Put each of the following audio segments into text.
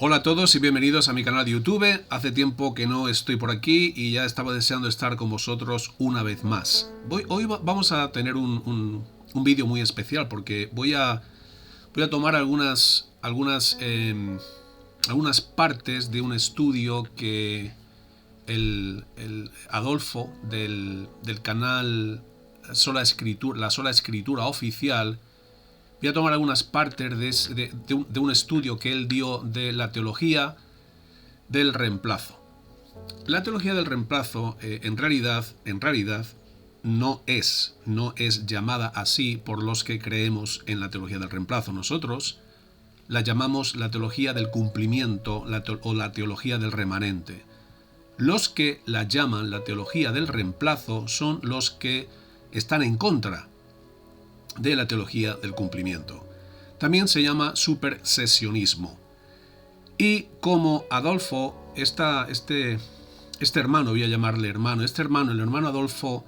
Hola a todos y bienvenidos a mi canal de YouTube. Hace tiempo que no estoy por aquí y ya estaba deseando estar con vosotros una vez más. Hoy vamos a tener un vídeo muy especial porque voy a tomar algunas partes de un estudio que el Adolfo del canal La Sola Escritura Oficial. Voy a tomar algunas partes de un estudio que él dio de la teología del reemplazo. La teología del reemplazo en realidad no es llamada así por los que creemos en la teología del reemplazo. Nosotros la llamamos la teología del cumplimiento o la teología del remanente. Los que la llaman la teología del reemplazo son los que están en contra de la teología del cumplimiento. También se llama supersesionismo. Y como Adolfo, este hermano, voy a llamarle hermano, el hermano Adolfo,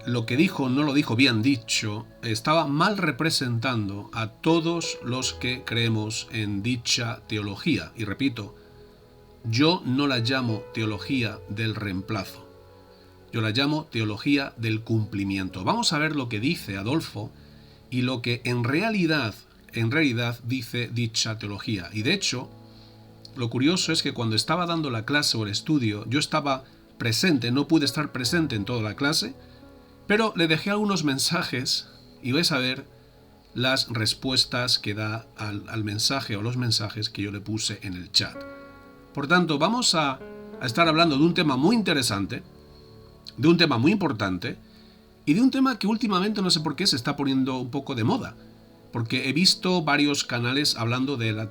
lo que dijo no lo dijo bien dicho, estaba mal representando a todos los que creemos en dicha teología. Y repito, yo no la llamo teología del reemplazo. Yo la llamo teología del cumplimiento. Vamos a ver lo que dice Adolfo y lo que en realidad dice dicha teología. Y de hecho, lo curioso es que cuando estaba dando la clase o el estudio, yo estaba presente, no pude estar presente en toda la clase, pero le dejé algunos mensajes y vais a ver las respuestas que da al mensaje o los mensajes que yo le puse en el chat. Por tanto, vamos a estar hablando de un tema muy interesante, de un tema muy importante y de un tema que últimamente no sé por qué se está poniendo un poco de moda, porque he visto varios canales hablando de la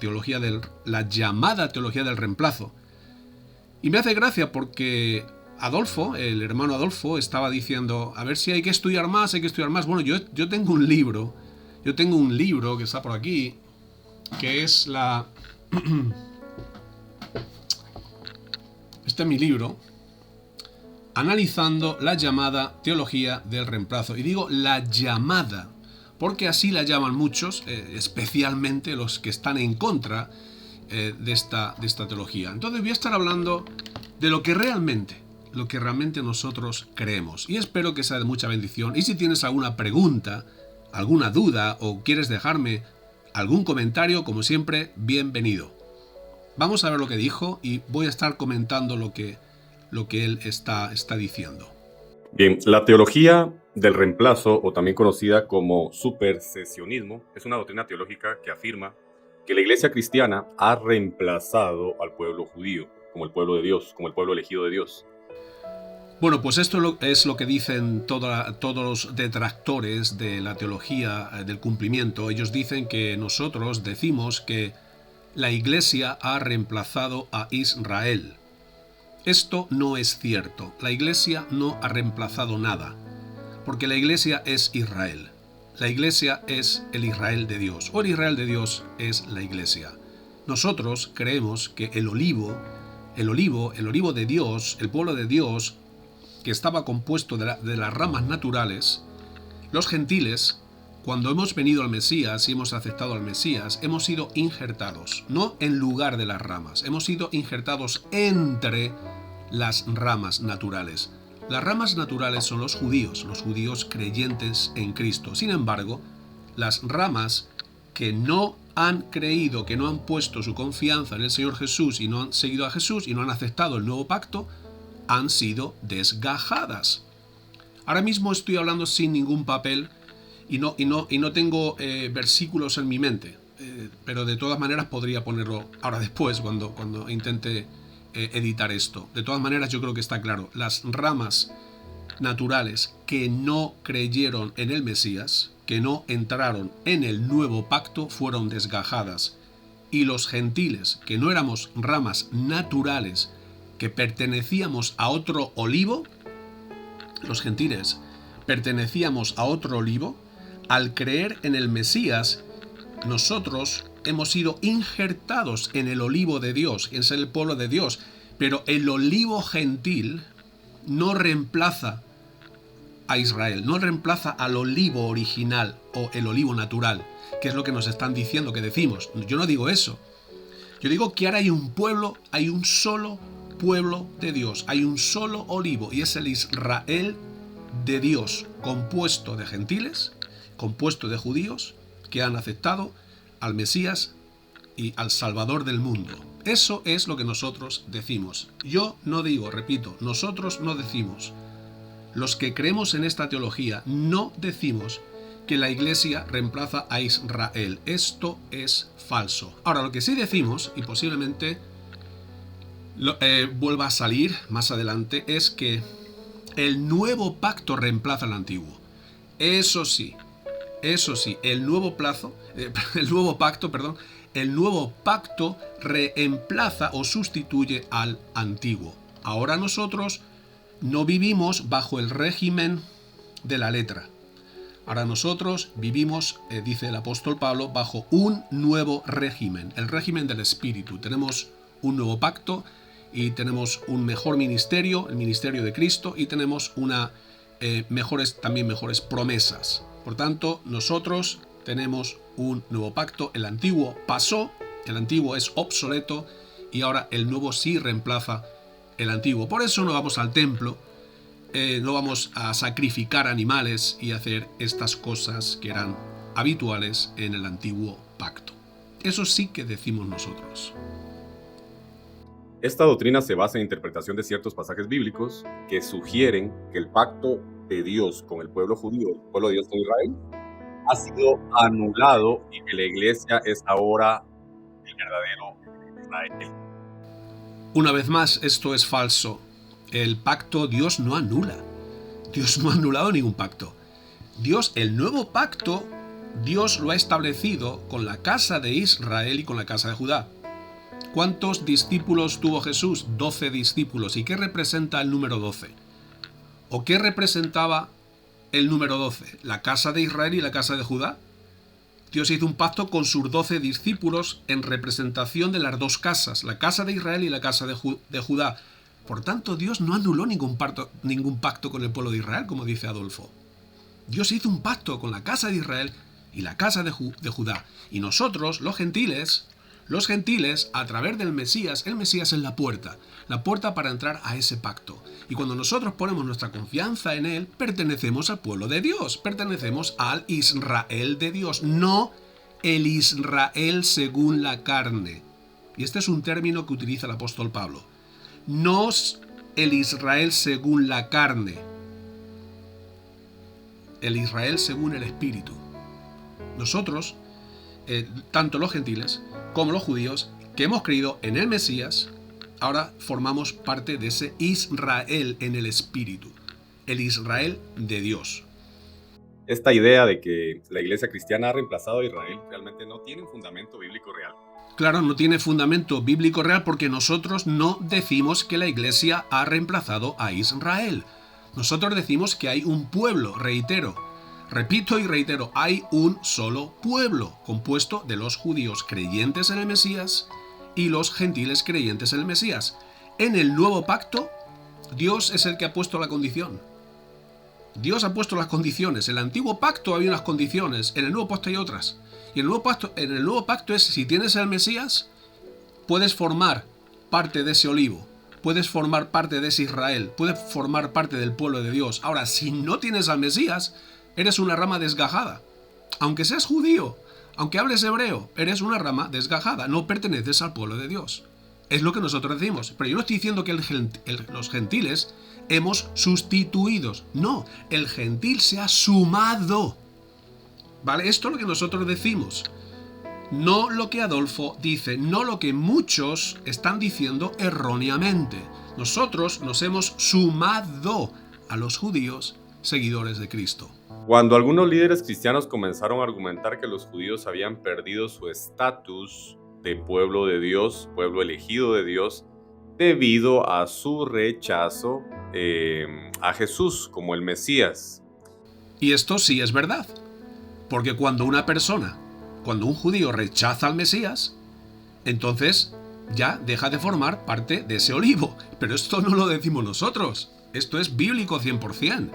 llamada teología del reemplazo. Y me hace gracia porque Adolfo, el hermano Adolfo, estaba diciendo, a ver si hay que estudiar más. Bueno, yo tengo un libro que está por aquí, que es este es mi libro, analizando la llamada teología del reemplazo. Y digo la llamada, porque así la llaman muchos, especialmente los que están en contra de esta teología. Entonces voy a estar hablando de lo que realmente nosotros creemos. Y espero que sea de mucha bendición. Y si tienes alguna pregunta, alguna duda o quieres dejarme algún comentario, como siempre, bienvenido. Vamos a ver lo que dijo y voy a estar comentando lo que él está diciendo. Bien, la teología del reemplazo, o también conocida como supersesionismo, es una doctrina teológica que afirma que la Iglesia cristiana ha reemplazado al pueblo judío como el pueblo de Dios, como el pueblo elegido de Dios. Bueno, pues esto es lo que dicen todos los detractores de la teología del cumplimiento. Ellos dicen que nosotros decimos que la Iglesia ha reemplazado a Israel. Esto no es cierto. La Iglesia no ha reemplazado nada, porque la Iglesia es Israel. La Iglesia es el Israel de Dios, o el Israel de Dios es la Iglesia. Nosotros creemos que el olivo de Dios, el pueblo de Dios, que estaba compuesto de las ramas naturales, los gentiles, cuando hemos venido al Mesías y hemos aceptado al Mesías, hemos sido injertados, no en lugar de las ramas, hemos sido injertados entre las ramas naturales. Las ramas naturales son los judíos creyentes en Cristo. Sin embargo, las ramas que no han creído, que no han puesto su confianza en el Señor Jesús y no han seguido a Jesús y no han aceptado el nuevo pacto, han sido desgajadas. Ahora mismo estoy hablando sin ningún papel y no tengo versículos en mi mente, pero de todas maneras podría ponerlo ahora después cuando intente editar esto. De todas maneras yo creo que está claro. Las ramas naturales que no creyeron en el Mesías, que no entraron en el nuevo pacto, fueron desgajadas. Y los gentiles, que no éramos ramas naturales, que pertenecíamos a otro olivo, los gentiles pertenecíamos a otro olivo, al creer en el Mesías, nosotros hemos sido injertados en el olivo de Dios, que es el pueblo de Dios, pero el olivo gentil no reemplaza a Israel, no reemplaza al olivo original o el olivo natural, que es lo que nos están diciendo que decimos. Yo no digo eso. Yo digo que ahora hay un pueblo, hay un solo pueblo de Dios, hay un solo olivo y es el Israel de Dios, compuesto de gentiles, compuesto de judíos que han aceptado al Mesías y al Salvador del mundo. Eso es lo que nosotros decimos. Yo no digo, repito, nosotros no decimos. Los que creemos en esta teología no decimos que la Iglesia reemplaza a Israel. Esto es falso. Ahora, lo que sí decimos, y posiblemente vuelva a salir más adelante, es que el nuevo pacto reemplaza al antiguo. Eso sí, el nuevo pacto reemplaza o sustituye al antiguo. Ahora nosotros no vivimos bajo el régimen de la letra. Ahora nosotros vivimos, dice el apóstol Pablo, bajo un nuevo régimen, el régimen del Espíritu. Tenemos un nuevo pacto y tenemos un mejor ministerio, el ministerio de Cristo, y tenemos también mejores promesas. Por tanto, nosotros tenemos un nuevo pacto. El antiguo pasó, el antiguo es obsoleto y ahora el nuevo sí reemplaza el antiguo. Por eso no vamos al templo, no vamos a sacrificar animales y hacer estas cosas que eran habituales en el antiguo pacto. Eso sí que decimos nosotros. Esta doctrina se basa en interpretación de ciertos pasajes bíblicos que sugieren que el pacto de Dios con el pueblo judío, el pueblo de Dios con Israel, ha sido anulado y que la iglesia es ahora el verdadero Israel. Una vez más, esto es falso. El pacto Dios no anula. Dios no ha anulado ningún pacto. El nuevo pacto, Dios lo ha establecido con la casa de Israel y con la casa de Judá. ¿Cuántos discípulos tuvo Jesús? 12 discípulos. ¿Y qué representa el número 12? ¿O qué representaba el número 12? ¿La casa de Israel y la casa de Judá? Dios hizo un pacto con sus 12 discípulos en representación de las dos casas, la casa de Israel y la casa de Judá. Por tanto, Dios no anuló ningún pacto con el pueblo de Israel, como dice Adolfo. Dios hizo un pacto con la casa de Israel y la casa de Judá. Y nosotros, los gentiles, a través del Mesías, el Mesías es la puerta para entrar a ese pacto. Y cuando nosotros ponemos nuestra confianza en Él, pertenecemos al pueblo de Dios, pertenecemos al Israel de Dios, no el Israel según la carne. Y este es un término que utiliza el apóstol Pablo. No el Israel según la carne, el Israel según el Espíritu. Nosotros, tanto los gentiles como los judíos, que hemos creído en el Mesías, ahora formamos parte de ese Israel en el Espíritu, el Israel de Dios. Esta idea de que la iglesia cristiana ha reemplazado a Israel realmente no tiene un fundamento bíblico real. Claro, no tiene fundamento bíblico real porque nosotros no decimos que la iglesia ha reemplazado a Israel. Nosotros decimos que hay un pueblo, repito y reitero, hay un solo pueblo compuesto de los judíos creyentes en el Mesías y los gentiles creyentes en el Mesías. En el nuevo pacto, Dios es el que ha puesto la condición. Dios ha puesto las condiciones. En el antiguo pacto había unas condiciones, en el nuevo pacto hay otras. Y en el nuevo pacto es, si tienes el Mesías, puedes formar parte de ese olivo, puedes formar parte de ese Israel, puedes formar parte del pueblo de Dios. Ahora, si no tienes al Mesías, eres una rama desgajada. Aunque seas judío, aunque hables hebreo, eres una rama desgajada, no perteneces al pueblo de Dios. Es lo que nosotros decimos. Pero yo no estoy diciendo que los gentiles hemos sustituidos. No, el gentil se ha sumado. ¿Vale? Esto es lo que nosotros decimos. No lo que Adolfo dice, no lo que muchos están diciendo erróneamente. Nosotros nos hemos sumado a los judíos seguidores de Cristo. Cuando algunos líderes cristianos comenzaron a argumentar que los judíos habían perdido su estatus de pueblo de Dios, pueblo elegido de Dios, debido a su rechazo a Jesús como el Mesías. Y esto sí es verdad. Porque cuando un judío rechaza al Mesías, entonces ya deja de formar parte de ese olivo. Pero esto no lo decimos nosotros. Esto es bíblico 100%.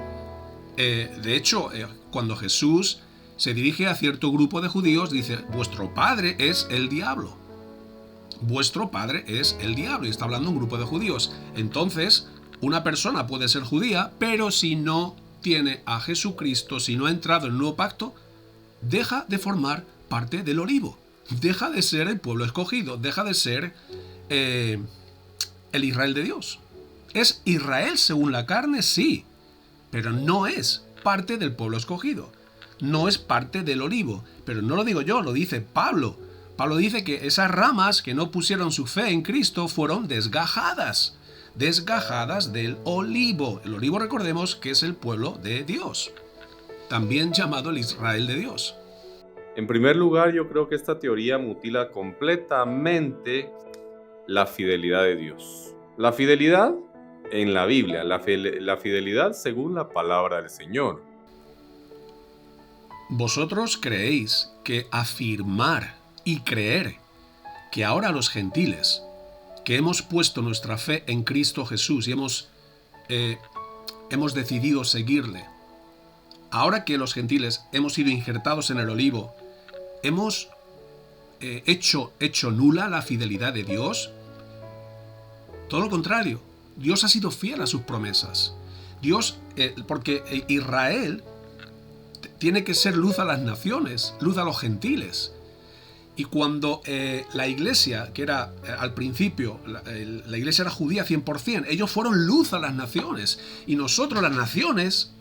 De hecho, cuando Jesús se dirige a cierto grupo de judíos, dice, vuestro padre es el diablo. vuestro padre es el diablo, y está hablando un grupo de judíos. Entonces, una persona puede ser judía, pero si no tiene a Jesucristo, si no ha entrado en el nuevo pacto, deja de formar parte del olivo, deja de ser el pueblo escogido, deja de ser el Israel de Dios. ¿Es Israel según la carne? Sí, pero no es parte del pueblo escogido, no es parte del olivo. Pero no lo digo yo, lo dice Pablo. Pablo dice que esas ramas que no pusieron su fe en Cristo fueron desgajadas del olivo. El olivo, recordemos que es el pueblo de Dios, también llamado el Israel de Dios. En primer lugar, yo creo que esta teoría mutila completamente la fidelidad de Dios. La fidelidad en la Biblia, la fidelidad según la palabra del Señor. Vosotros creéis que afirmar y creer que ahora los gentiles, que hemos puesto nuestra fe en Cristo Jesús y hemos decidido seguirle, ahora que los gentiles hemos sido injertados en el olivo, hemos hecho nula la fidelidad de Dios. Todo lo contrario, Dios ha sido fiel a sus promesas. Dios, porque Israel tiene que ser luz a las naciones, luz a los gentiles. Y cuando la iglesia, que era al principio, la iglesia era judía 100%, ellos fueron luz a las naciones. Y nosotros, las naciones,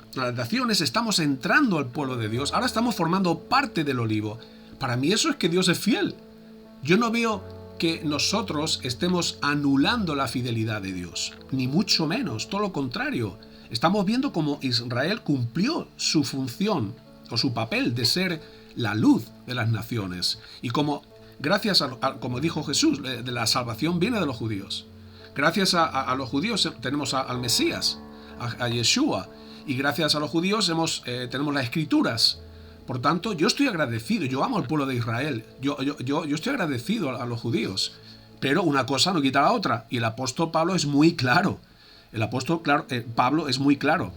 estamos entrando al pueblo de Dios. Ahora estamos formando parte del olivo. Para mí eso es que Dios es fiel. Yo no veo que nosotros estemos anulando la fidelidad de Dios, ni mucho menos, todo lo contrario. Estamos viendo cómo Israel cumplió su función o su papel de ser la luz de las naciones, y como gracias como dijo Jesús, de la salvación viene de los judíos. Gracias a los judíos tenemos al Mesías, a Yeshua, y gracias a los judíos tenemos las Escrituras. Por tanto, yo estoy agradecido, yo amo al pueblo de Israel, yo estoy agradecido a los judíos, pero una cosa no quita la otra, y el apóstol Pablo es muy claro. Pablo es muy claro.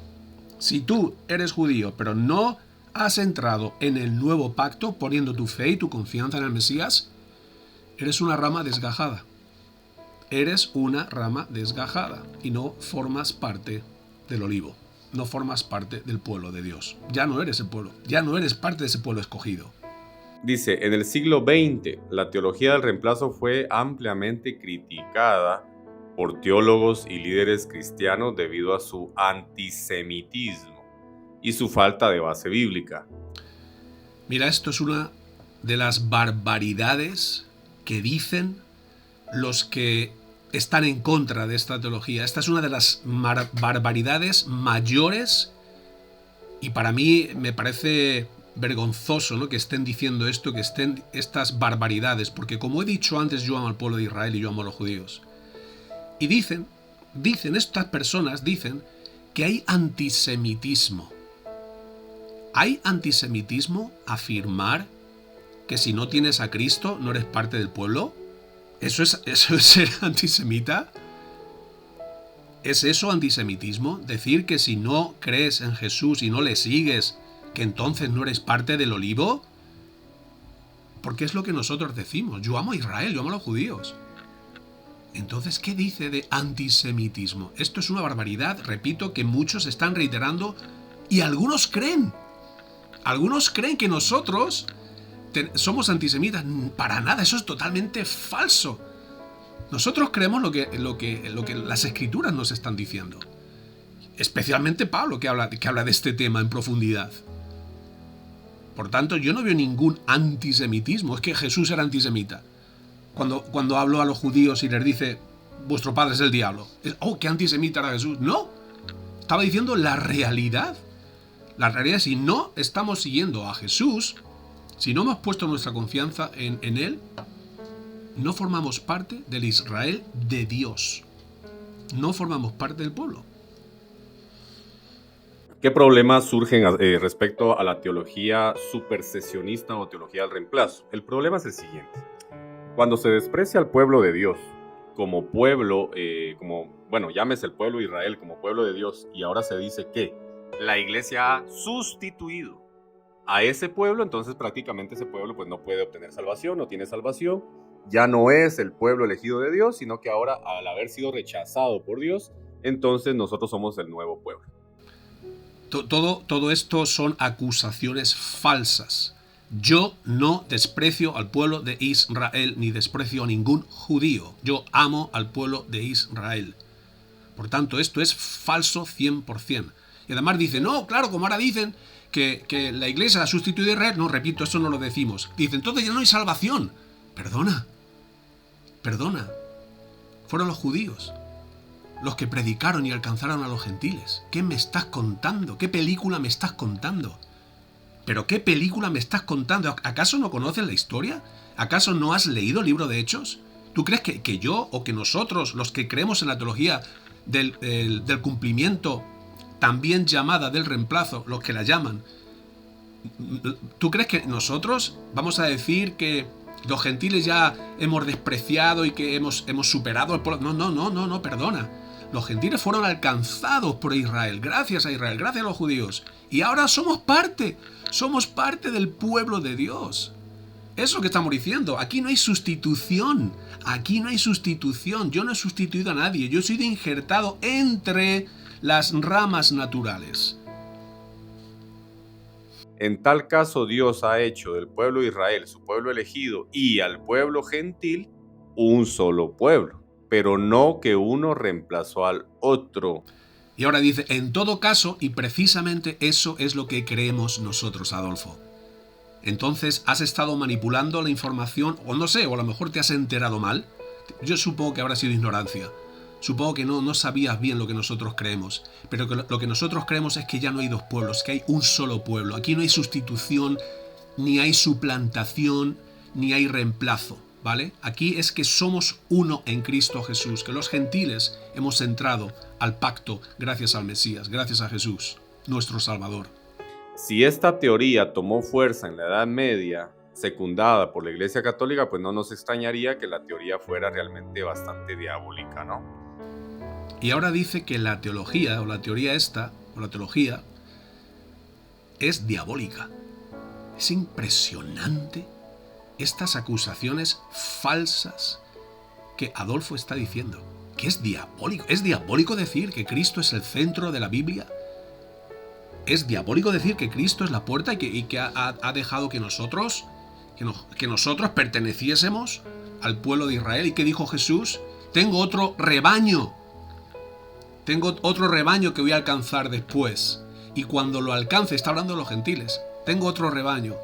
Si tú eres judío, pero no has entrado en el nuevo pacto poniendo tu fe y tu confianza en el Mesías, eres una rama desgajada. Eres una rama desgajada y no formas parte del olivo. No formas parte del pueblo de Dios. Ya no eres el pueblo, ya no eres parte de ese pueblo escogido. Dice, en el siglo XX, la teología del reemplazo fue ampliamente criticada por teólogos y líderes cristianos debido a su antisemitismo y su falta de base bíblica. Mira, esto es una de las barbaridades que dicen los que están en contra de esta teología. Esta es una de las barbaridades mayores, y para mí me parece vergonzoso, ¿no?, que estén diciendo esto, que estén estas barbaridades, porque como he dicho antes, yo amo al pueblo de Israel y yo amo a los judíos. Y dicen estas personas dicen que hay antisemitismo. ¿Hay antisemitismo afirmar que si no tienes a Cristo no eres parte del pueblo? ¿Eso es ser antisemita? ¿Es eso antisemitismo? ¿Decir que si no crees en Jesús y no le sigues, que entonces no eres parte del olivo? Porque es lo que nosotros decimos. Yo amo a Israel, yo amo a los judíos. Entonces, ¿qué dice de antisemitismo? Esto es una barbaridad, repito, que muchos están reiterando, y algunos creen que nosotros somos antisemitas. Para nada, eso es totalmente falso. Nosotros creemos lo que las Escrituras nos están diciendo. Especialmente Pablo, que habla de este tema en profundidad. Por tanto, yo no veo ningún antisemitismo. Es que Jesús era antisemita. Cuando habló a los judíos y les dice, vuestro padre es el diablo. ¡Oh, qué antisemita era Jesús! No, estaba diciendo la realidad. La realidad es, si no estamos siguiendo a Jesús, si no hemos puesto nuestra confianza en Él, no formamos parte del Israel de Dios. No formamos parte del pueblo. ¿Qué problemas surgen respecto a la teología supersesionista o teología del reemplazo? El problema es el siguiente. Cuando se desprecia al pueblo de Dios como pueblo, llámese el pueblo de Israel como pueblo de Dios, y ahora se dice que la iglesia ha sustituido a ese pueblo, entonces prácticamente ese pueblo pues no puede obtener salvación, no tiene salvación, ya no es el pueblo elegido de Dios, sino que ahora, al haber sido rechazado por Dios, entonces nosotros somos el nuevo pueblo. Todo esto son acusaciones falsas. Yo no desprecio al pueblo de Israel, ni desprecio a ningún judío. Yo amo al pueblo de Israel. Por tanto, esto es falso 100%. Y además dicen, no, claro, como ahora dicen que la iglesia ha sustituido a Israel. No, repito, eso no lo decimos. Dicen, entonces ya no hay salvación. Perdona. Fueron los judíos los que predicaron y alcanzaron a los gentiles. ¿Qué me estás contando? ¿Qué película me estás contando? ¿Pero qué película me estás contando? ¿Acaso no conoces la historia? ¿Acaso no has leído el libro de Hechos? ¿Tú crees que yo o que nosotros, los que creemos en la teología del cumplimiento, también llamada del reemplazo, los que la llaman, ¿tú crees que nosotros vamos a decir que los gentiles ya hemos despreciado y que hemos superado el pueblo? No, perdona. Los gentiles fueron alcanzados por Israel, gracias a Israel, gracias a los judíos. Y ahora somos parte del pueblo de Dios. Eso es lo que estamos diciendo. Aquí no hay sustitución. Yo no he sustituido a nadie. Yo he sido injertado entre las ramas naturales. En tal caso, Dios ha hecho del pueblo de Israel, su pueblo elegido, y al pueblo gentil, un solo pueblo, pero no que uno reemplazó al otro. Y ahora dice, en todo caso, y precisamente eso es lo que creemos nosotros, Adolfo. Entonces, ¿has estado manipulando la información? O no sé, o a lo mejor te has enterado mal. Yo supongo que habrá sido ignorancia. Supongo que no sabías bien lo que nosotros creemos. Pero lo que nosotros creemos es que ya no hay dos pueblos, que hay un solo pueblo. Aquí no hay sustitución, ni hay suplantación, ni hay reemplazo, ¿vale? Aquí es que somos uno en Cristo Jesús, que los gentiles hemos entrado al pacto gracias al Mesías, gracias a Jesús, nuestro Salvador. Si esta teoría tomó fuerza en la Edad Media, secundada por la Iglesia Católica, pues no nos extrañaría que la teoría fuera realmente bastante diabólica, ¿no? Y ahora dice que la teología, la teoría es diabólica. Es impresionante estas acusaciones falsas que Adolfo está diciendo. Que es diabólico. ¿Es diabólico decir que Cristo es el centro de la Biblia? ¿Es diabólico decir que Cristo es la puerta y que ha dejado que nosotros perteneciésemos al pueblo de Israel? ¿Y qué dijo Jesús? Tengo otro rebaño que voy a alcanzar después. Y cuando lo alcance, está hablando de los gentiles, tengo otro rebaño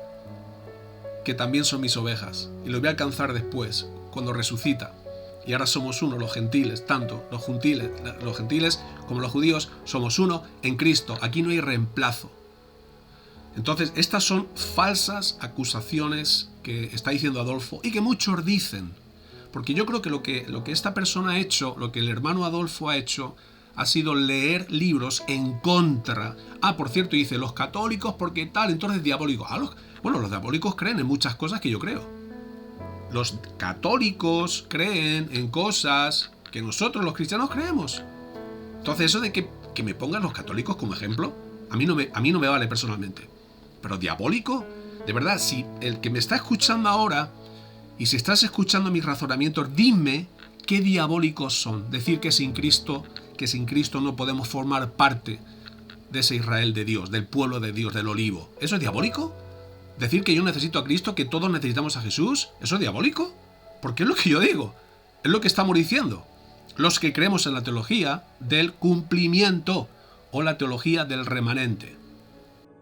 que también son mis ovejas. Y lo voy a alcanzar después, cuando resucita. Y ahora somos uno, los gentiles, tanto los gentiles como los judíos, somos uno en Cristo. Aquí no hay reemplazo. Entonces, estas son falsas acusaciones que está diciendo Adolfo y que muchos dicen. Porque yo creo que lo que esta persona ha hecho, lo que el hermano Adolfo ha hecho, ha sido leer libros en contra. Por cierto, dice, los católicos, porque tal, entonces diabólicos. Los diabólicos creen en muchas cosas que yo creo. Los católicos creen en cosas que nosotros los cristianos creemos. Entonces eso de que me pongan los católicos como ejemplo, a mí no me vale personalmente. Pero diabólico, de verdad, si el que me está escuchando ahora, y si estás escuchando mis razonamientos, dime qué diabólicos son. Decir que sin Cristo no podemos formar parte de ese Israel de Dios, del pueblo de Dios, del olivo. ¿Eso es diabólico? Decir que yo necesito a Cristo, que todos necesitamos a Jesús, ¿eso es diabólico? Porque es lo que yo digo, es lo que estamos diciendo. Los que creemos en la teología del cumplimiento o la teología del remanente.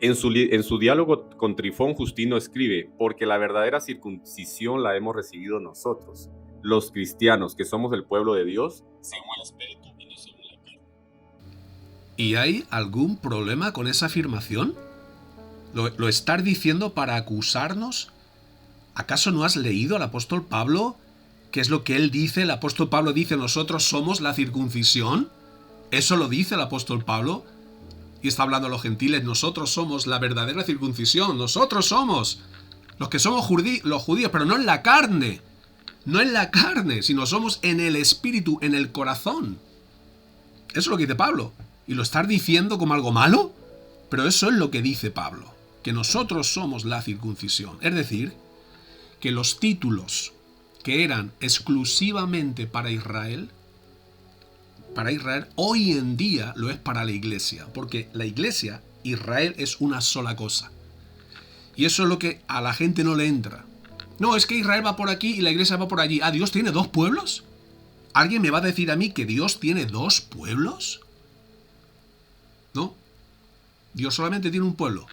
En su diálogo con Trifón, Justino escribe, porque la verdadera circuncisión la hemos recibido nosotros, los cristianos, que somos el pueblo de Dios, según el Espíritu y no según la carne. ¿Y hay algún problema con esa afirmación? ¿Lo estás diciendo para acusarnos? ¿Acaso no has leído al apóstol Pablo? ¿Qué es lo que él dice? El apóstol Pablo dice, nosotros somos la circuncisión. ¿Eso lo dice el apóstol Pablo? Y está hablando a los gentiles, nosotros somos la verdadera circuncisión. Nosotros somos los que somos los judíos, pero no en la carne. No en la carne, sino somos en el espíritu, en el corazón. Eso es lo que dice Pablo. ¿Y lo estás diciendo como algo malo? Pero eso es lo que dice Pablo, que nosotros somos la circuncisión. Es decir, que los títulos que eran exclusivamente para Israel, hoy en día lo es para la iglesia, porque la iglesia, Israel, es una sola cosa. Y eso es lo que a la gente no le entra. No, es que Israel va por aquí y la iglesia va por allí. ¿Ah, Dios tiene dos pueblos? ¿Alguien me va a decir a mí que Dios tiene dos pueblos? No. Dios solamente tiene un pueblo.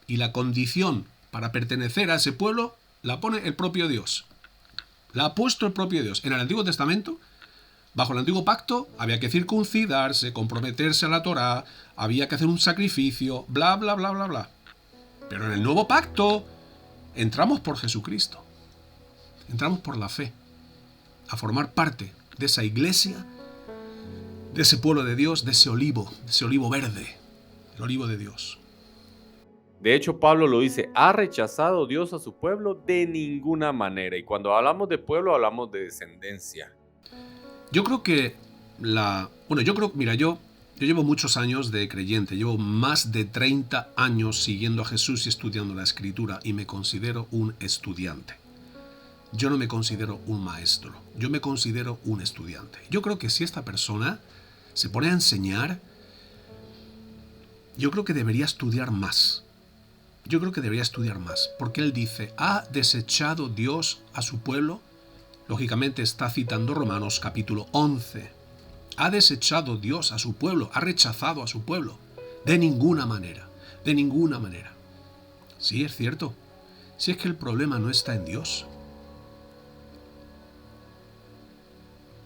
Y la condición para pertenecer a ese pueblo la pone el propio Dios. La ha puesto el propio Dios. En el Antiguo Testamento, bajo el Antiguo Pacto, había que circuncidarse, comprometerse a la Torá, había que hacer un sacrificio, bla, bla, bla, bla, bla. Pero en el Nuevo Pacto entramos por Jesucristo. Entramos por la fe a formar parte de esa iglesia, de ese pueblo de Dios, de ese olivo verde, el olivo de Dios. De hecho, Pablo lo dice, ¿ha rechazado Dios a su pueblo? De ninguna manera. Y cuando hablamos de pueblo, hablamos de descendencia. Yo creo que yo llevo muchos años de creyente, llevo más de 30 años siguiendo a Jesús y estudiando la Escritura, y me considero un estudiante. Yo no me considero un maestro, yo me considero un estudiante. Yo creo que si esta persona se pone a enseñar, yo creo que debería estudiar más. Porque él dice, ¿ha desechado Dios a su pueblo? Lógicamente está citando Romanos capítulo 11. ¿Ha desechado Dios a su pueblo? ¿Ha rechazado a su pueblo? De ninguna manera. Sí, es cierto. Si es que el problema no está en Dios.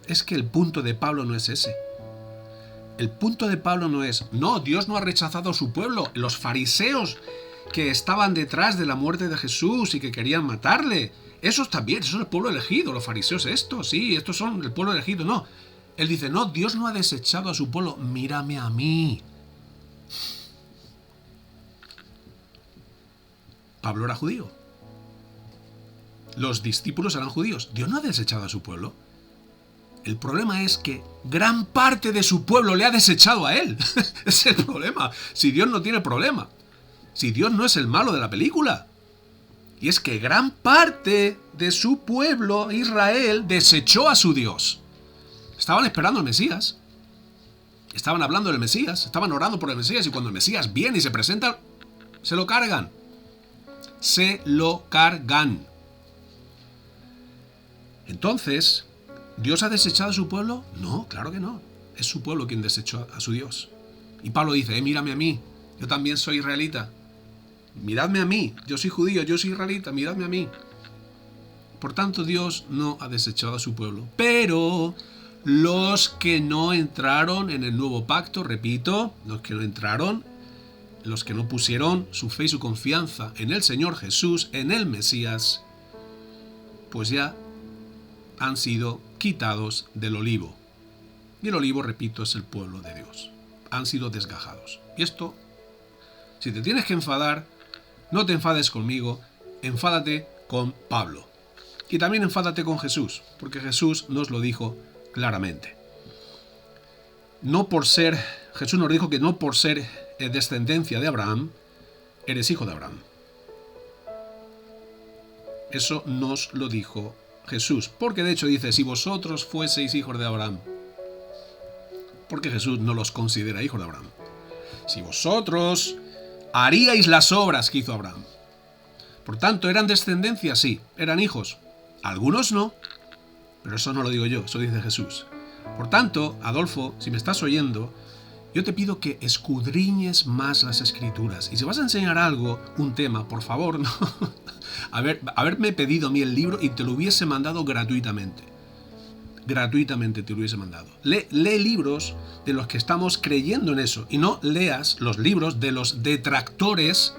Es que el punto de Pablo no es ese. El punto de Pablo no es, no, Dios no ha rechazado a su pueblo. Los fariseos que estaban detrás de la muerte de Jesús y que querían matarle, esos también, esos son el pueblo elegido, los fariseos estos son el pueblo elegido. No, él dice, no, Dios no ha desechado a su pueblo, mírame a mí. Pablo era judío. Los discípulos eran judíos. Dios no ha desechado a su pueblo. El problema es que gran parte de su pueblo le ha desechado a él. Es el problema. Si Dios no tiene problema. Si Dios no es el malo de la película. Y es que gran parte de su pueblo, Israel, desechó a su Dios. Estaban esperando al Mesías. Estaban hablando del Mesías. Estaban orando por el Mesías. Y cuando el Mesías viene y se presenta, se lo cargan. Se lo cargan. Entonces, ¿Dios ha desechado a su pueblo? No, claro que no. Es su pueblo quien desechó a su Dios. Y Pablo dice, mírame a mí. Yo también soy israelita. Miradme a mí. Yo soy judío, yo soy israelita. Miradme a mí. Por tanto, Dios no ha desechado a su pueblo. Pero los que no entraron en el nuevo pacto, repito, los que no entraron, los que no pusieron su fe y su confianza en el Señor Jesús, en el Mesías, pues ya han sido quitados del olivo. Y el olivo, repito, es el pueblo de Dios. Han sido desgajados. Y esto, si te tienes que enfadar, no te enfades conmigo, enfádate con Pablo. Y también enfádate con Jesús, porque Jesús nos lo dijo claramente. Jesús nos dijo que no por ser descendencia de Abraham, eres hijo de Abraham. Eso nos lo dijo Jesús, porque de hecho dice, si vosotros fueseis hijos de Abraham, porque Jesús no los considera hijos de Abraham. Si vosotros haríais las obras que hizo Abraham. Por tanto, ¿eran descendencia? Sí, eran hijos. Algunos no, pero eso no lo digo yo, eso dice Jesús. Por tanto, Adolfo, si me estás oyendo, yo te pido que escudriñes más las Escrituras. Y si vas a enseñar algo, un tema, por favor, no. Haberme pedido a mí el libro y te lo hubiese mandado gratuitamente. Gratuitamente te lo hubiese mandado. Lee libros de los que estamos creyendo en eso. Y no leas los libros de los detractores,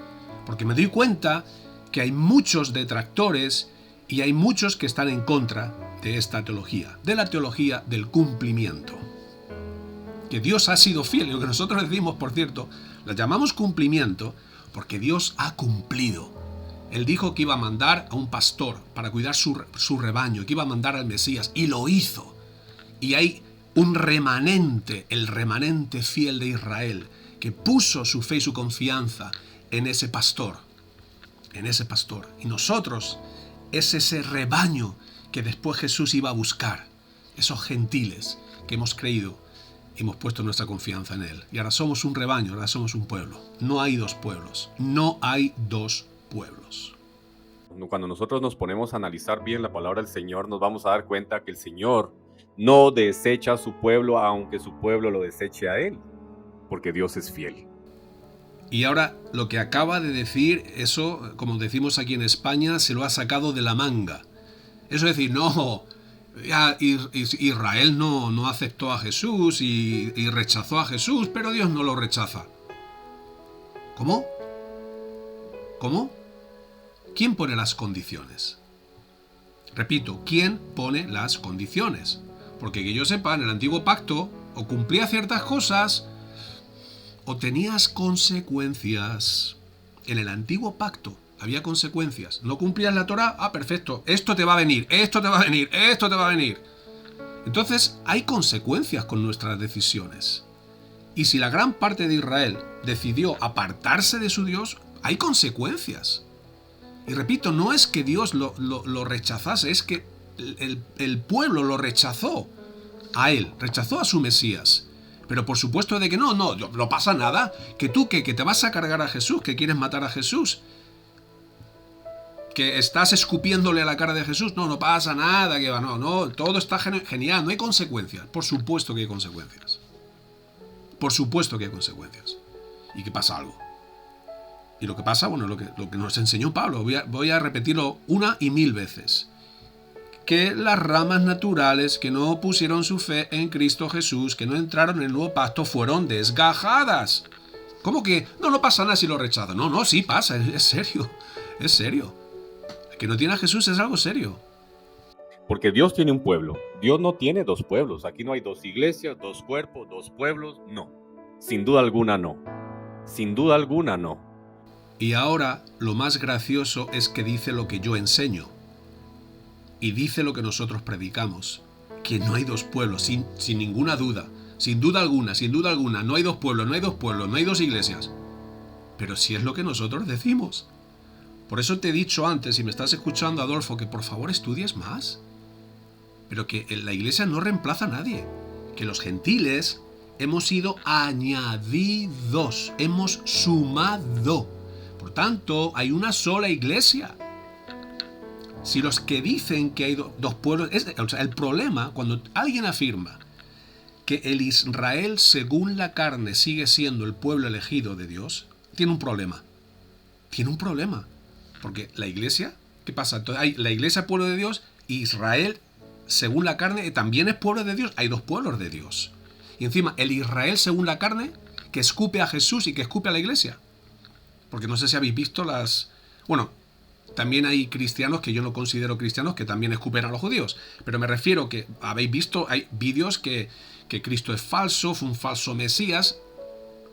porque me doy cuenta que hay muchos detractores y hay muchos que están en contra de esta teología, de la teología del cumplimiento. Que Dios ha sido fiel, y lo que nosotros decimos, por cierto, lo llamamos cumplimiento porque Dios ha cumplido. Él dijo que iba a mandar a un pastor para cuidar su rebaño, que iba a mandar al Mesías, y lo hizo. Y hay un remanente, el remanente fiel de Israel, que puso su fe y su confianza en ese pastor. Y nosotros es ese rebaño que después Jesús iba a buscar. Esos gentiles que hemos creído, hemos puesto nuestra confianza en Él. Y ahora somos un rebaño, ahora somos un pueblo. No hay dos pueblos. No hay dos pueblos. Cuando nosotros nos ponemos a analizar bien la palabra del Señor, nos vamos a dar cuenta que el Señor no desecha a su pueblo, aunque su pueblo lo deseche a Él, porque Dios es fiel. Y ahora lo que acaba de decir, eso, como decimos aquí en España, se lo ha sacado de la manga. Eso es decir, no, ya Israel no aceptó a Jesús y rechazó a Jesús, pero Dios no lo rechaza. ¿Cómo? ¿Cómo? ¿Quién pone las condiciones? Repito, ¿quién pone las condiciones? Porque que yo sepa, en el antiguo pacto, o cumplía ciertas cosas, o tenías consecuencias. En el antiguo pacto había consecuencias. ¿No cumplías la Torá? Ah, perfecto. Esto te va a venir, esto te va a venir, esto te va a venir. Entonces, hay consecuencias con nuestras decisiones. Y si la gran parte de Israel decidió apartarse de su Dios, hay consecuencias. Y repito, no es que Dios lo rechazase, es que el pueblo lo rechazó a él, rechazó a su Mesías. Pero por supuesto de que no pasa nada, que tú que te vas a cargar a Jesús, que quieres matar a Jesús, que estás escupiéndole a la cara de Jesús, no pasa nada, que va, no, todo está genial, no hay consecuencias. Por supuesto que hay consecuencias. Por supuesto que hay consecuencias. Y que pasa algo. Y lo que pasa, bueno, lo que nos enseñó Pablo, voy a repetirlo 1 y 1000 veces. Que las ramas naturales que no pusieron su fe en Cristo Jesús, que no entraron en el nuevo pacto, fueron desgajadas. ¿Cómo que no pasa nada si lo rechazan? No, sí pasa, es serio, es serio. El que no tiene a Jesús es algo serio. Porque Dios tiene un pueblo, Dios no tiene dos pueblos, aquí no hay dos iglesias, dos cuerpos, dos pueblos, no. Sin duda alguna no, sin duda alguna no. Y ahora lo más gracioso es que dice lo que yo enseño. Y dice lo que nosotros predicamos. Que no hay dos pueblos, sin ninguna duda. Sin duda alguna, no hay dos pueblos, no hay dos iglesias. Pero sí es lo que nosotros decimos. Por eso te he dicho antes, si me estás escuchando, Adolfo, que por favor estudies más. Pero que la iglesia no reemplaza a nadie. Que los gentiles hemos sido añadidos, hemos sumado. Por tanto, hay una sola iglesia. Si los que dicen que hay dos pueblos... el problema, cuando alguien afirma que el Israel según la carne sigue siendo el pueblo elegido de Dios, tiene un problema. Tiene un problema. Porque la iglesia, ¿qué pasa? Entonces, hay la iglesia pueblo de Dios, y Israel según la carne también es pueblo de Dios. Hay dos pueblos de Dios. Y encima, el Israel según la carne, que escupe a Jesús y que escupe a la iglesia. Porque no sé si habéis visto las... Bueno, también hay cristianos que yo no considero cristianos que también escupen a los judíos. Pero me refiero que habéis visto, hay vídeos que Cristo es falso, fue un falso Mesías.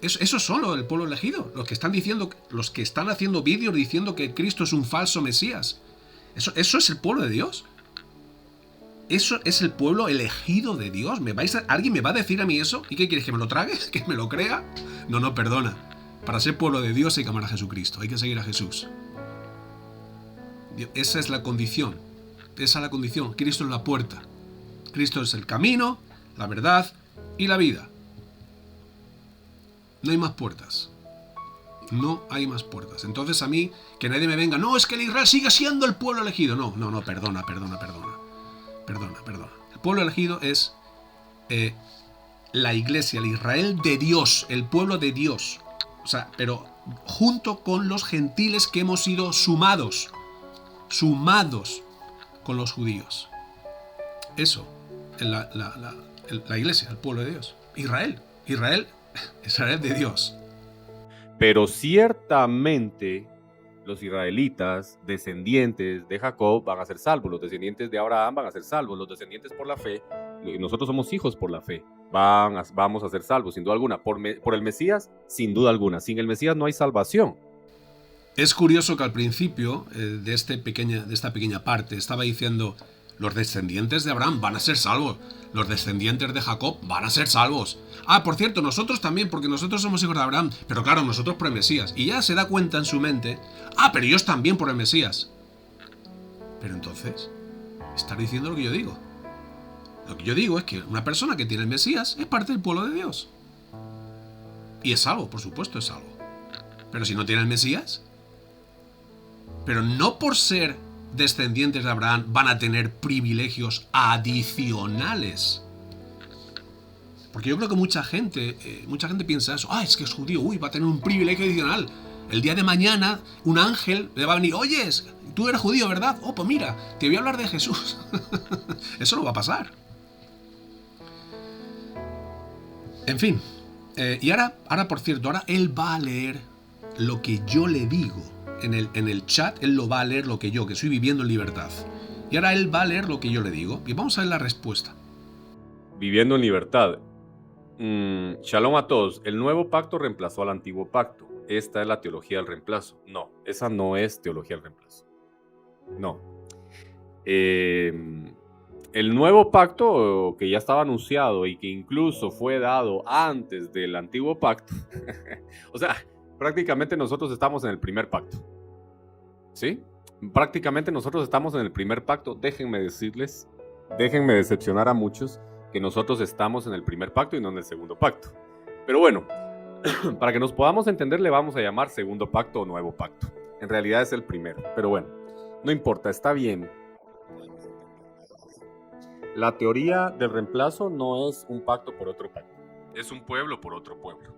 Esos son los del pueblo elegido. Los que están haciendo vídeos diciendo que Cristo es un falso Mesías. Eso es el pueblo de Dios. Eso es el pueblo elegido de Dios. ¿Alguien me va a decir a mí eso? ¿Y qué quieres? ¿Que me lo trague? ¿Que me lo crea? No, perdona. Para ser pueblo de Dios hay que amar a Jesucristo, hay que seguir a Jesús. Esa es la condición. Esa es la condición. Cristo es la puerta. Cristo es el camino, la verdad y la vida. No hay más puertas. No hay más puertas. Entonces a mí, que nadie me venga, no, es que el Israel sigue siendo el pueblo elegido. No, perdona. El pueblo elegido es la iglesia, el Israel de Dios, el pueblo de Dios. O sea, pero junto con los gentiles que hemos sido sumados con los judíos. Eso, la iglesia, el pueblo de Dios. Israel de Dios. Pero ciertamente los israelitas, descendientes de Jacob, van a ser salvos. Los descendientes de Abraham van a ser salvos. Los descendientes por la fe, nosotros somos hijos por la fe, vamos a ser salvos, sin duda alguna. Por el Mesías, sin duda alguna. Sin el Mesías no hay salvación. Es curioso que al principio de esta pequeña parte estaba diciendo: los descendientes de Abraham van a ser salvos, los descendientes de Jacob van a ser salvos. Ah, por cierto, nosotros también, porque nosotros somos hijos de Abraham, pero claro, nosotros por el Mesías. Y ya se da cuenta en su mente: ah, pero ellos también por el Mesías. Pero entonces, Estar diciendo lo que yo digo. Lo que yo digo es que una persona que tiene el Mesías es parte del pueblo de Dios. Y es salvo, por supuesto, es salvo. Pero si no tiene el Mesías, pero no por ser descendientes de Abraham van a tener privilegios adicionales. Porque yo creo que mucha gente piensa eso. Es que es judío, va a tener un privilegio adicional. El día de mañana un ángel le va a venir, oyes, tú eres judío, ¿verdad? Pues mira, te voy a hablar de Jesús. Eso no va a pasar. En fin, y ahora, por cierto, ahora él va a leer lo que yo le digo. En el chat, él lo va a leer lo que yo, que estoy viviendo en libertad. Y ahora él va a leer lo que yo le digo. Y vamos a ver la respuesta. Viviendo en libertad. Shalom a todos. El nuevo pacto reemplazó al antiguo pacto. Esta es la teología del reemplazo. No, esa no es teología del reemplazo. No. El nuevo pacto que ya estaba anunciado y que incluso fue dado antes del antiguo pacto. O sea, prácticamente nosotros estamos en el primer pacto. ¿Sí? Prácticamente nosotros estamos en el primer pacto. Déjenme decepcionar a muchos que nosotros estamos en el primer pacto y no en el segundo pacto. Pero bueno, para que nos podamos entender le vamos a llamar segundo pacto o nuevo pacto. En realidad es el primero, pero bueno, no importa, está bien. La teoría del reemplazo no es un pacto por otro pacto, es un pueblo por otro pueblo.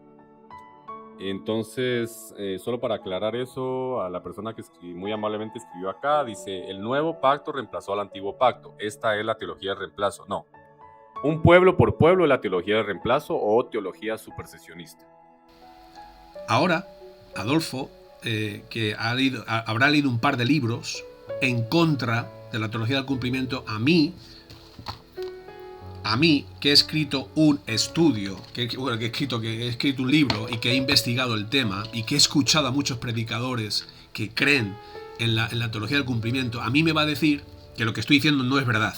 Entonces, solo para aclarar eso, a la persona que muy amablemente escribió acá, dice, el nuevo pacto reemplazó al antiguo pacto. Esta es la teología del reemplazo. No, un pueblo por pueblo es la teología del reemplazo o teología supersesionista. Ahora, Adolfo, que habrá leído un par de libros en contra de la teología del cumplimiento, a mí, que he escrito un estudio, que he escrito un libro y que he investigado el tema y que he escuchado a muchos predicadores que creen en la teología del cumplimiento, a mí me va a decir que lo que estoy diciendo no es verdad.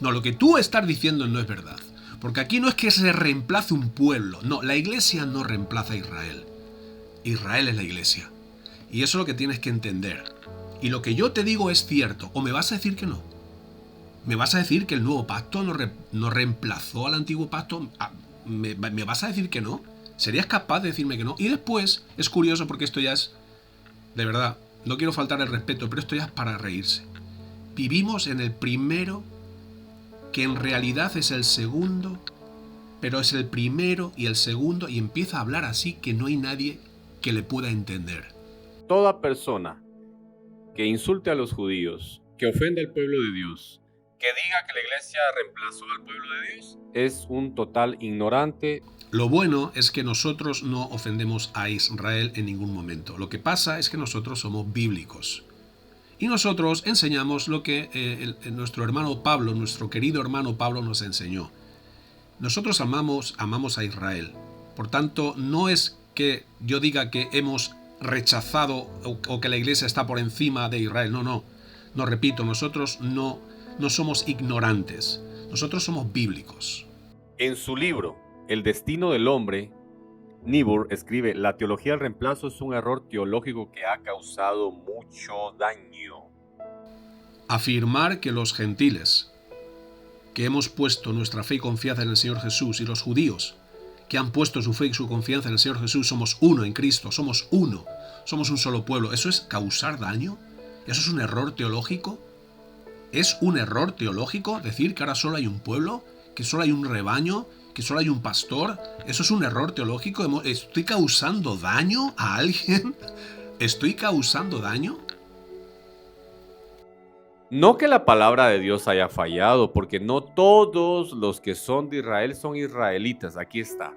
No, lo que tú estás diciendo no es verdad. Porque aquí no es que se reemplace un pueblo. No, la iglesia no reemplaza a Israel. Israel es la iglesia. Y eso es lo que tienes que entender. Y lo que yo te digo es cierto. ¿O me vas a decir que no? ¿Me vas a decir que el nuevo pacto no reemplazó al antiguo pacto? ¿Me vas a decir que no? ¿Serías capaz de decirme que no? Y después, es curioso porque esto ya es, de verdad, no quiero faltar el respeto, pero esto ya es para reírse. Vivimos en el primero, que en realidad es el segundo, pero es el primero y el segundo, y empieza a hablar así que no hay nadie que le pueda entender. Toda persona que insulte a los judíos, que ofenda al pueblo de Dios, que diga que la iglesia reemplazó al pueblo de Dios, es un total ignorante. Lo bueno es que nosotros no ofendemos a Israel en ningún momento. Lo que pasa es que nosotros somos bíblicos. Y nosotros enseñamos lo que nuestro hermano Pablo, nuestro querido hermano Pablo nos enseñó. Nosotros amamos a Israel. Por tanto, no es que yo diga que hemos rechazado o que la iglesia está por encima de Israel. No. No, repito, nosotros no somos ignorantes. Nosotros somos bíblicos. En su libro, El destino del hombre, Niebuhr escribe, la teología del reemplazo es un error teológico que ha causado mucho daño. Afirmar que los gentiles, que hemos puesto nuestra fe y confianza en el Señor Jesús, y los judíos, que han puesto su fe y su confianza en el Señor Jesús, somos uno en Cristo, somos uno, somos un solo pueblo, ¿eso es causar daño? ¿Eso es un error teológico? ¿Es un error teológico decir que ahora solo hay un pueblo, que solo hay un rebaño, que solo hay un pastor? ¿Eso es un error teológico? ¿Estoy causando daño a alguien? ¿Estoy causando daño? No que la palabra de Dios haya fallado, porque no todos los que son de Israel son israelitas, aquí está.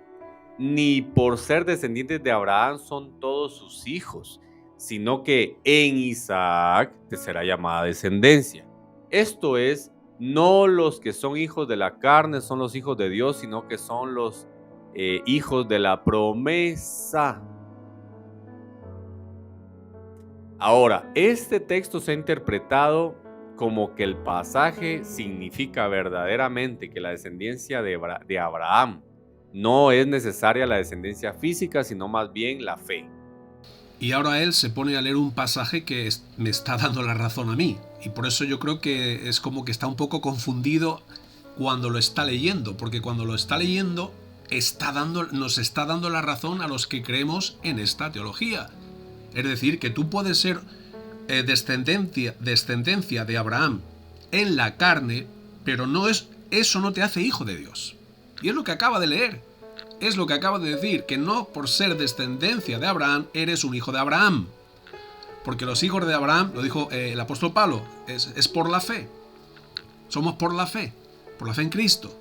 Ni por ser descendientes de Abraham son todos sus hijos, sino que en Isaac te será llamada descendencia. Esto es, no los que son hijos de la carne son los hijos de Dios, sino que son los hijos de la promesa. Ahora, este texto se ha interpretado como que el pasaje significa verdaderamente que la descendencia de Abraham no es necesaria la descendencia física, sino más bien la fe. Y ahora él se pone a leer un pasaje que me está dando la razón a mí. Y por eso yo creo que es como que está un poco confundido cuando lo está leyendo. Porque cuando lo está leyendo nos está dando la razón a los que creemos en esta teología. Es decir, que tú puedes ser descendencia de Abraham en la carne, pero eso no te hace hijo de Dios. Y es lo que acaba de leer. Es lo que acaba de decir, que no por ser descendencia de Abraham eres un hijo de Abraham. Porque los hijos de Abraham, lo dijo el apóstol Pablo, es por la fe. Somos por la fe en Cristo.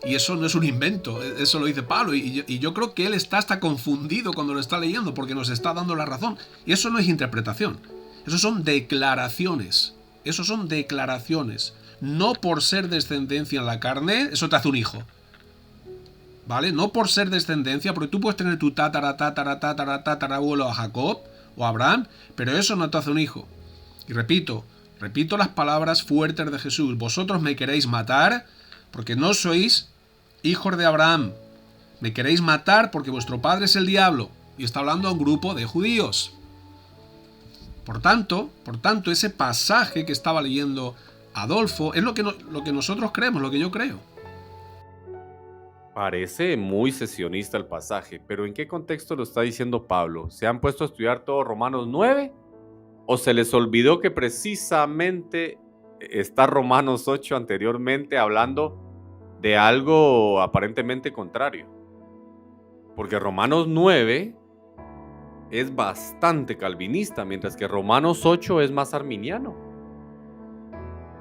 Y eso no es un invento, eso lo dice Pablo. Y yo creo que él está hasta confundido cuando lo está leyendo, porque nos está dando la razón. Y eso no es interpretación, eso son declaraciones. Eso son declaraciones. No por ser descendencia en la carne, eso te hace un hijo. ¿Vale? No por ser descendencia, porque tú puedes tener tu tatarabuelo a Jacob o a Abraham, pero eso no te hace un hijo. Y repito las palabras fuertes de Jesús. Vosotros me queréis matar porque no sois hijos de Abraham. Me queréis matar porque vuestro padre es el diablo. Y está hablando a un grupo de judíos. Por tanto, ese pasaje que estaba leyendo Adolfo es lo que nosotros creemos, lo que yo creo. Parece muy sesionista el pasaje, pero ¿en qué contexto lo está diciendo Pablo? ¿Se han puesto a estudiar todo Romanos 9? ¿O se les olvidó que precisamente está Romanos 8 anteriormente hablando de algo aparentemente contrario? Porque Romanos 9 es bastante calvinista, mientras que Romanos 8 es más arminiano.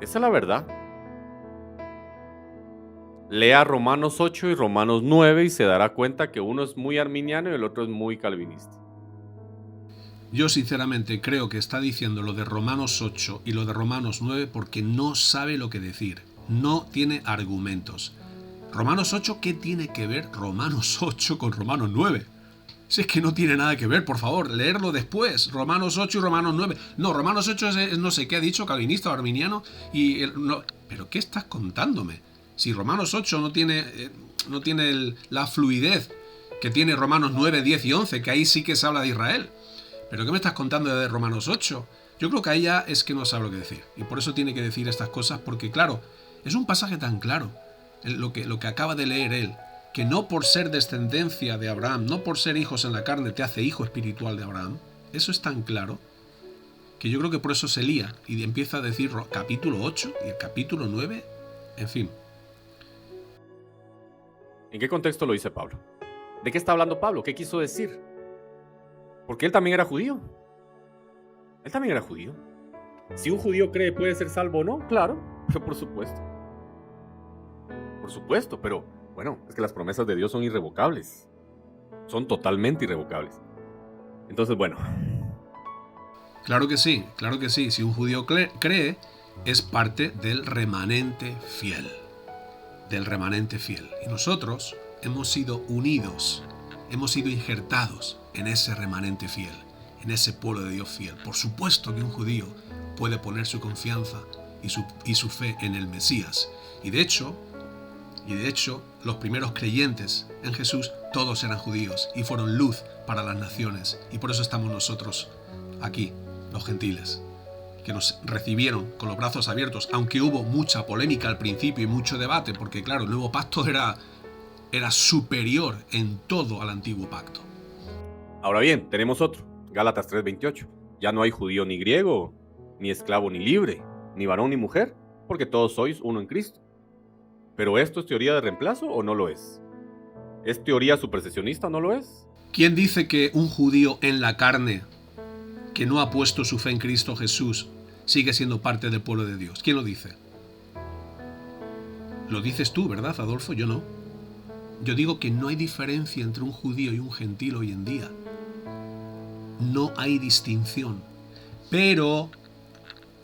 Esa es la verdad. Lea Romanos 8 y Romanos 9 y se dará cuenta que uno es muy arminiano y el otro es muy calvinista. Yo sinceramente creo que está diciendo lo de Romanos 8 y lo de Romanos 9 porque no sabe lo que decir. No tiene argumentos. Romanos 8, ¿qué tiene que ver Romanos 8 con Romanos 9? Si es que no tiene nada que ver, por favor, leerlo después. Romanos 8 y Romanos 9. No, Romanos 8 es no sé qué ha dicho, calvinista o arminiano. ¿Pero qué estás contándome? Si Romanos 8 no tiene la fluidez que tiene Romanos 9, 10 y 11, que ahí sí que se habla de Israel. ¿Pero qué me estás contando de Romanos 8? Yo creo que ahí ya es que no sabe lo que decir. Y por eso tiene que decir estas cosas, porque claro, es un pasaje tan claro, lo que acaba de leer él, que no por ser descendencia de Abraham, no por ser hijos en la carne, te hace hijo espiritual de Abraham. Eso es tan claro, que yo creo que por eso se lía y empieza a decir capítulo 8 y el capítulo 9, en fin. ¿En qué contexto lo dice Pablo? ¿De qué está hablando Pablo? ¿Qué quiso decir? Porque él también era judío. Él también era judío. Si un judío cree puede ser salvo o no, claro, por supuesto. Por supuesto, pero bueno, es que las promesas de Dios son irrevocables. Son totalmente irrevocables. Entonces, bueno. Claro que sí. Si un judío cree, es parte del remanente fiel. Y nosotros hemos sido unidos, hemos sido injertados en ese remanente fiel, en ese pueblo de Dios fiel. Por supuesto que un judío puede poner su confianza y su fe en el Mesías. Y de hecho, los primeros creyentes en Jesús, todos eran judíos y fueron luz para las naciones. Y por eso estamos nosotros aquí, los gentiles, que nos recibieron con los brazos abiertos, aunque hubo mucha polémica al principio y mucho debate, porque claro, el nuevo pacto era superior en todo al antiguo pacto. Ahora bien, tenemos otro, Gálatas 3:28. Ya no hay judío ni griego, ni esclavo ni libre, ni varón ni mujer, porque todos sois uno en Cristo. ¿Pero esto es teoría de reemplazo o no lo es? ¿Es teoría supersesionista o no lo es? ¿Quién dice que un judío en la carne que no ha puesto su fe en Cristo Jesús sigue siendo parte del pueblo de Dios? ¿Quién lo dice? Lo dices tú, ¿verdad, Adolfo? Yo no. Yo digo que no hay diferencia entre un judío y un gentil hoy en día. No hay distinción. Pero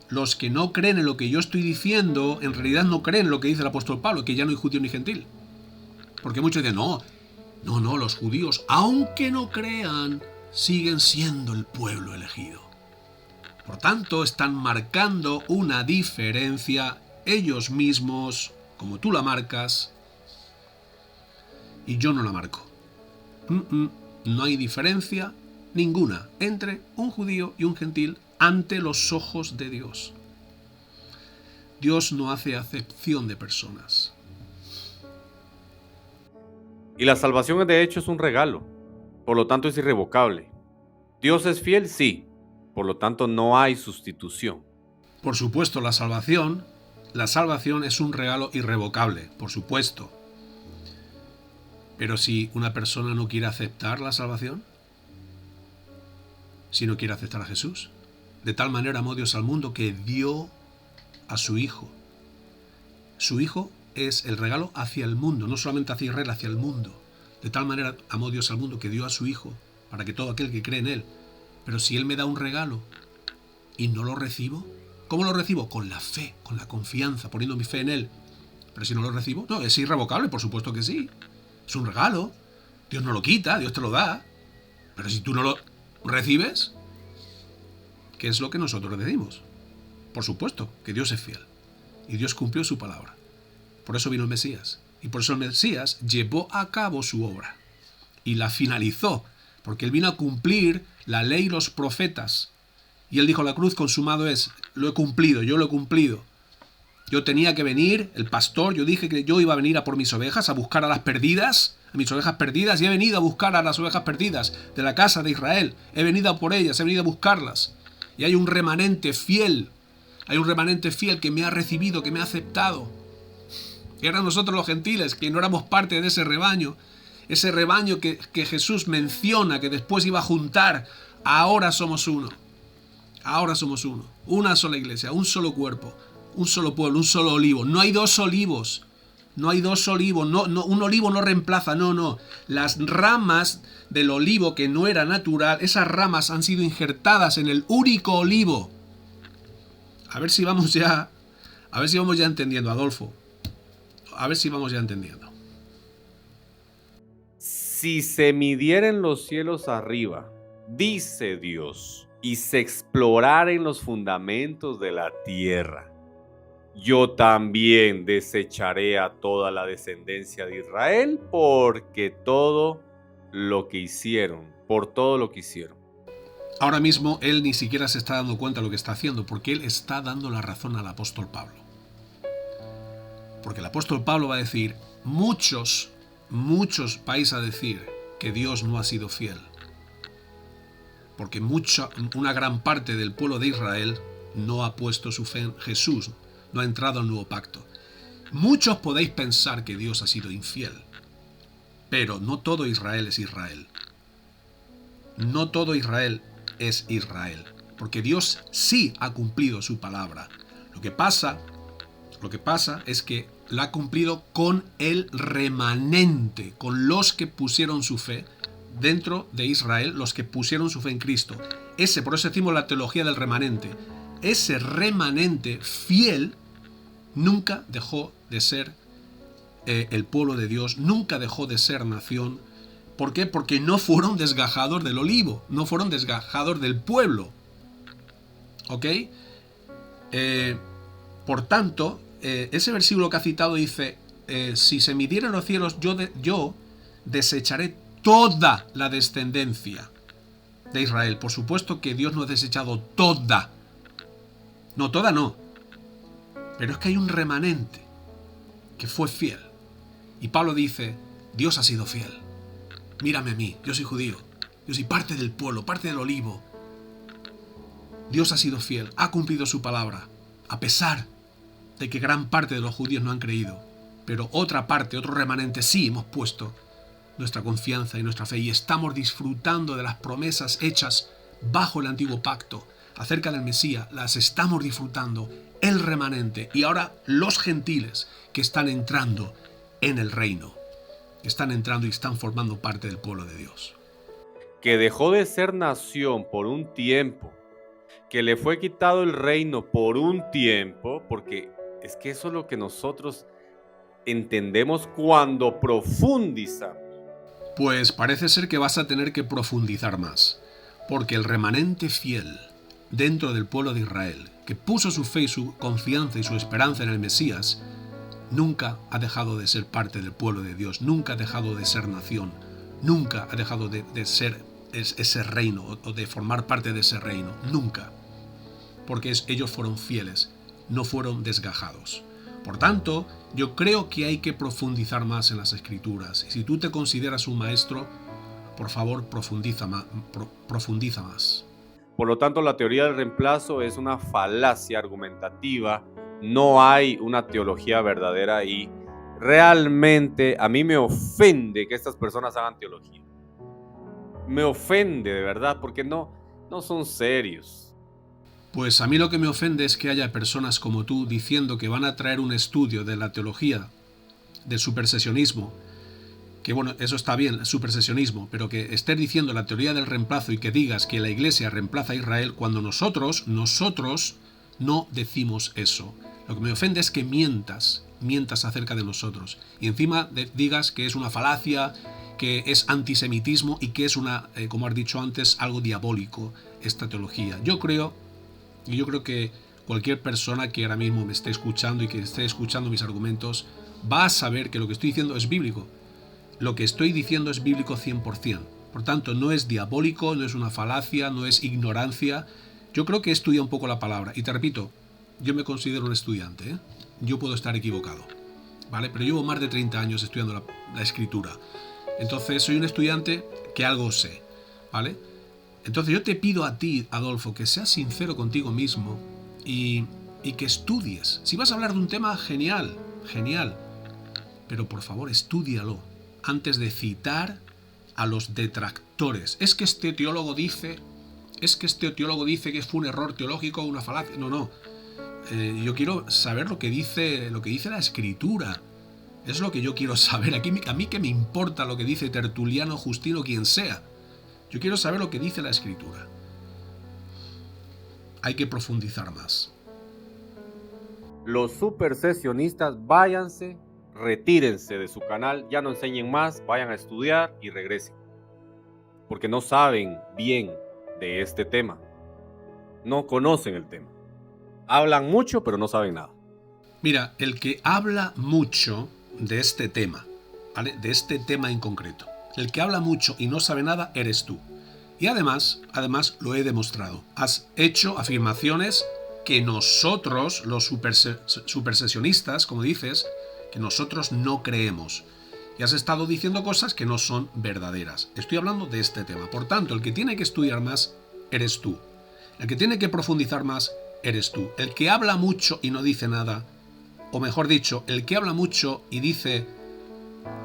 los que no creen en lo que yo estoy diciendo, en realidad no creen en lo que dice el apóstol Pablo, que ya no hay judío ni gentil. Porque muchos dicen, no, los judíos, aunque no crean, siguen siendo el pueblo elegido. Por tanto, están marcando una diferencia ellos mismos, como tú la marcas, y yo no la marco. No hay diferencia ninguna, entre un judío y un gentil ante los ojos de Dios. Dios no hace acepción de personas. Y la salvación de hecho es un regalo, por lo tanto es irrevocable. ¿Dios es fiel? Sí, por lo tanto no hay sustitución. Por supuesto, la salvación es un regalo irrevocable, por supuesto. Pero si una persona no quiere aceptar la salvación, si no quiere aceptar a Jesús, de tal manera amó Dios al mundo que dio a su Hijo. Su Hijo es el regalo hacia el mundo, no solamente hacia Israel, hacia el mundo. De tal manera amó Dios al mundo que dio a su Hijo, para que todo aquel que cree en Él. Pero si Él me da un regalo y no lo recibo, ¿cómo lo recibo? Con la fe, con la confianza, poniendo mi fe en Él. Pero si no lo recibo, no, es irrevocable, por supuesto que sí. Es un regalo, Dios no lo quita, Dios te lo da. Pero si tú no lo recibes, ¿qué es lo que nosotros decimos? Por supuesto que Dios es fiel. Y Dios cumplió su palabra. Por eso vino el Mesías. Y por eso el Mesías llevó a cabo su obra. Y la finalizó. Porque Él vino a cumplir la ley y los profetas. Y Él dijo, la cruz consumado es. Lo he cumplido, yo lo he cumplido. Yo tenía que venir, el pastor, yo dije que yo iba a venir a por mis ovejas, a buscar a las perdidas, a mis ovejas perdidas. Y he venido a buscar a las ovejas perdidas de la casa de Israel. He venido a por ellas, he venido a buscarlas. Y hay un remanente fiel. Hay un remanente fiel que me ha recibido, que me ha aceptado. Y eran nosotros los gentiles, que no éramos parte de ese rebaño que Jesús menciona, que después iba a juntar. Ahora somos uno. Ahora somos uno. Una sola iglesia, un solo cuerpo, un solo pueblo, un solo olivo. No hay dos olivos. No hay dos olivos. No, un olivo no reemplaza. No. Las ramas del olivo que no era natural, esas ramas han sido injertadas en el único olivo. A ver si vamos ya entendiendo, Adolfo. A ver si vamos ya entendiendo. Si se midieren los cielos arriba, dice Dios, y se exploraren los fundamentos de la tierra, yo también desecharé a toda la descendencia de Israel por todo lo que hicieron. Ahora mismo él ni siquiera se está dando cuenta de lo que está haciendo, porque él está dando la razón al apóstol Pablo. Porque el apóstol Pablo va a decir, muchos vais a decir que Dios no ha sido fiel. Porque una gran parte del pueblo de Israel no ha puesto su fe en Jesús, no ha entrado al nuevo pacto. Muchos podéis pensar que Dios ha sido infiel, pero no todo Israel es Israel. No todo Israel es Israel, porque Dios sí ha cumplido su palabra. Lo que pasa es que la ha cumplido con el remanente, con los que pusieron su fe dentro de Israel, los que pusieron su fe en Cristo. Por eso decimos la teología del remanente. Ese remanente fiel nunca dejó de ser el pueblo de Dios, nunca dejó de ser nación. ¿Por qué? Porque no fueron desgajados del olivo, no fueron desgajados del pueblo. ¿Ok? Por tanto, ese versículo que ha citado dice, si se midieran los cielos, yo desecharé toda la descendencia de Israel. Por supuesto que Dios no ha desechado toda. No, toda no. Pero es que hay un remanente que fue fiel. Y Pablo dice, Dios ha sido fiel. Mírame a mí, yo soy judío. Yo soy parte del pueblo, parte del olivo. Dios ha sido fiel, ha cumplido su palabra, a pesar de que gran parte de los judíos no han creído. Pero otra parte, otro remanente, sí hemos puesto nuestra confianza y nuestra fe y estamos disfrutando de las promesas hechas bajo el antiguo pacto acerca del Mesías. Las estamos disfrutando, el remanente, y ahora los gentiles que están entrando en el reino, están entrando y están formando parte del pueblo de Dios. Que dejó de ser nación por un tiempo, que le fue quitado el reino por un tiempo, porque es que eso es lo que nosotros entendemos cuando profundizamos. Pues parece ser que vas a tener que profundizar más, porque el remanente fiel dentro del pueblo de Israel, que puso su fe y su confianza y su esperanza en el Mesías, nunca ha dejado de ser parte del pueblo de Dios, nunca ha dejado de ser nación, nunca ha dejado de ser ese reino o de formar parte de ese reino. Nunca. Porque ellos fueron fieles, no fueron desgajados. Por tanto, yo creo que hay que profundizar más en las Escrituras. Y si tú te consideras un maestro, por favor, profundiza más. Por lo tanto, la teoría del reemplazo es una falacia argumentativa. No hay una teología verdadera y realmente a mí me ofende que estas personas hagan teología. Me ofende de verdad porque no son serios. Pues a mí lo que me ofende es que haya personas como tú diciendo que van a traer un estudio de la teología del supersesionismo, que bueno, eso está bien, supersesionismo, pero que estés diciendo la teoría del reemplazo y que digas que la Iglesia reemplaza a Israel cuando nosotros no decimos eso. Lo que me ofende es que mientas acerca de nosotros y encima digas que es una falacia, que es antisemitismo y que es como has dicho antes, algo diabólico esta teología. Yo creo que cualquier persona que ahora mismo me esté escuchando y que esté escuchando mis argumentos va a saber que lo que estoy diciendo es bíblico. Lo que estoy diciendo es bíblico 100%. Por tanto, no es diabólico, no es una falacia, no es ignorancia. Yo creo que he estudiado un poco la palabra. Y te repito, yo me considero un estudiante, ¿eh? Yo puedo estar equivocado, ¿vale? Pero llevo más de 30 años estudiando la escritura. Entonces, soy un estudiante que algo sé, ¿vale? Entonces yo te pido a ti, Adolfo, que seas sincero contigo mismo y que estudies. Si vas a hablar de un tema, genial, pero por favor estúdialo antes de citar a los detractores. Es que este teólogo dice que fue un error teológico, una falacia. No. Yo quiero saber lo que dice la Escritura. Es lo que yo quiero saber. A mí que me importa lo que dice Tertuliano, Justino, quien sea. Yo quiero saber lo que dice la Escritura. Hay que profundizar más. Los supersesionistas, váyanse, retírense de su canal, ya no enseñen más, vayan a estudiar y regresen. Porque no saben bien de este tema. No conocen el tema. Hablan mucho, pero no saben nada. Mira, el que habla mucho de este tema, ¿vale? De este tema en concreto. El que habla mucho y no sabe nada eres tú. Y además lo he demostrado. Has hecho afirmaciones que nosotros, los supersesionistas, como dices, que nosotros no creemos. Y has estado diciendo cosas que no son verdaderas. Estoy hablando de este tema. Por tanto, el que tiene que estudiar más eres tú. El que tiene que profundizar más eres tú. El que habla mucho y no dice nada, o mejor dicho, el que habla mucho y dice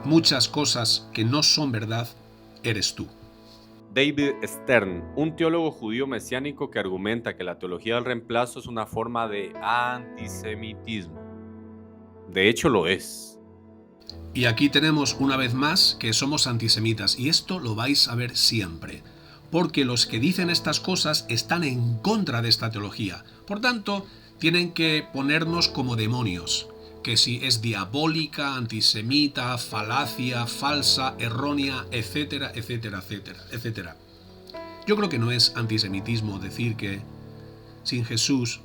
muchas cosas que no son verdad, eres tú. David Stern, un teólogo judío mesiánico que argumenta que la teología del reemplazo es una forma de antisemitismo. De hecho, lo es. Y aquí tenemos una vez más que somos antisemitas, y esto lo vais a ver siempre, porque los que dicen estas cosas están en contra de esta teología. Por tanto, tienen que ponernos como demonios, que si es diabólica, antisemita, falacia, falsa, errónea, etcétera, etcétera, etcétera, etcétera. Yo creo que no es antisemitismo decir que sin Jesús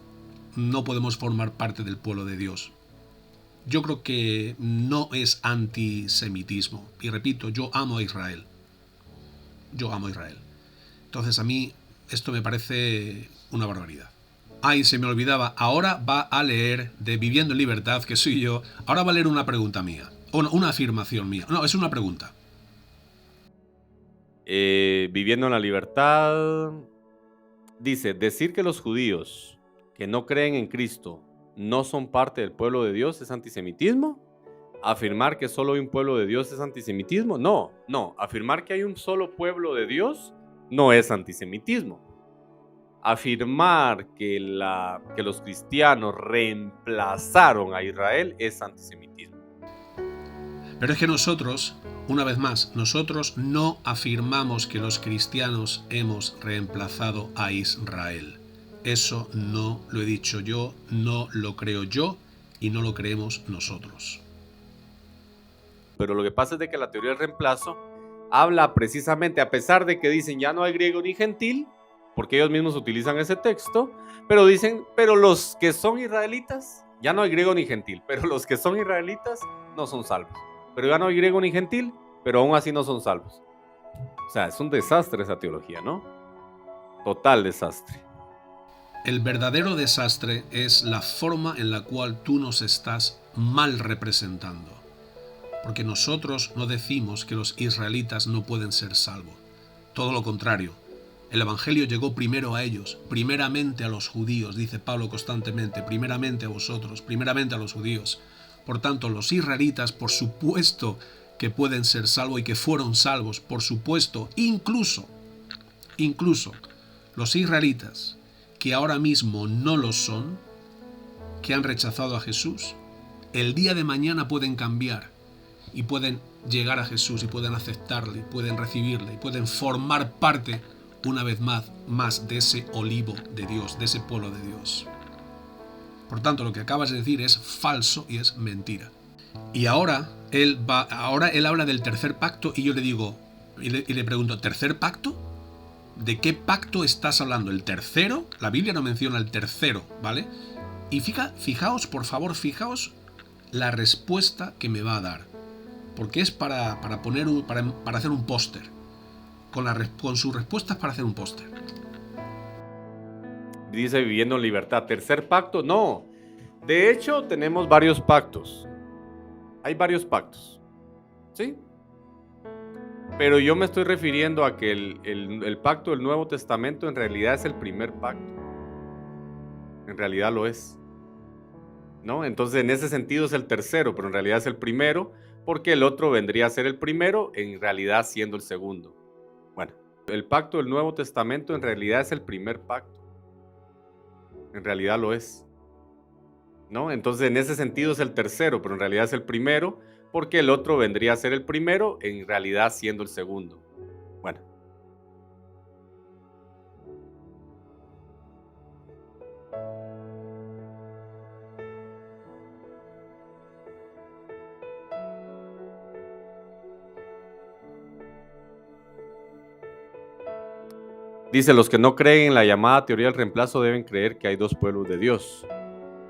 no podemos formar parte del pueblo de Dios. Yo creo que no es antisemitismo. Y repito, yo amo a Israel. Entonces a mí esto me parece una barbaridad. Ay, se me olvidaba, ahora va a leer de Viviendo en Libertad, que soy yo, ahora va a leer una pregunta mía, o no, una afirmación mía, no, es una pregunta. Viviendo en la Libertad, dice, decir que los judíos que no creen en Cristo no son parte del pueblo de Dios es antisemitismo. ¿Afirmar que solo hay un pueblo de Dios es antisemitismo? No, afirmar que hay un solo pueblo de Dios no es antisemitismo. Afirmar que los cristianos reemplazaron a Israel es antisemitismo. Pero es que nosotros, una vez más, nosotros no afirmamos que los cristianos hemos reemplazado a Israel. Eso no lo he dicho yo, no lo creo yo y no lo creemos nosotros. Pero lo que pasa es de que la teoría del reemplazo habla precisamente, a pesar de que dicen ya no hay griego ni gentil, porque ellos mismos utilizan ese texto, pero dicen, pero los que son israelitas, ya no hay griego ni gentil, pero los que son israelitas no son salvos. Pero ya no hay griego ni gentil, pero aún así no son salvos. O sea, es un desastre esa teología, ¿no? Total desastre. El verdadero desastre es la forma en la cual tú nos estás mal representando. Porque nosotros no decimos que los israelitas no pueden ser salvos. Todo lo contrario. El Evangelio llegó primero a ellos, primeramente a los judíos, dice Pablo constantemente, primeramente a vosotros, primeramente a los judíos. Por tanto, los israelitas, por supuesto que pueden ser salvos y que fueron salvos, por supuesto, incluso los israelitas, que ahora mismo no lo son, que han rechazado a Jesús, el día de mañana pueden cambiar y pueden llegar a Jesús y pueden aceptarle, pueden recibirle y pueden formar parte una vez más de ese olivo de Dios, de ese pueblo de Dios. Por tanto, lo que acabas de decir es falso y es mentira. Y ahora él habla del tercer pacto y yo le digo, y le pregunto, ¿tercer pacto? ¿De qué pacto estás hablando? ¿El tercero? La Biblia no menciona el tercero, ¿vale? Y fijaos, por favor, fijaos la respuesta que me va a dar. Porque es para hacer un póster. Con sus respuestas para hacer un póster. Dice viviendo en libertad. ¿Tercer pacto? No. De hecho, tenemos varios pactos. Hay varios pactos. ¿Sí? Pero yo me estoy refiriendo a que el pacto del Nuevo Testamento en realidad es el primer pacto. En realidad lo es, ¿no? Entonces en ese sentido es el tercero, pero en realidad es el primero, porque el otro vendría a ser el primero, en realidad siendo el segundo. Bueno, el pacto del Nuevo Testamento en realidad es el primer pacto. En realidad lo es, ¿no? Entonces en ese sentido es el tercero, pero en realidad es el primero, porque el otro vendría a ser el primero, en realidad siendo el segundo. Bueno. Dice, los que no creen en la llamada teoría del reemplazo deben creer que hay dos pueblos de Dios.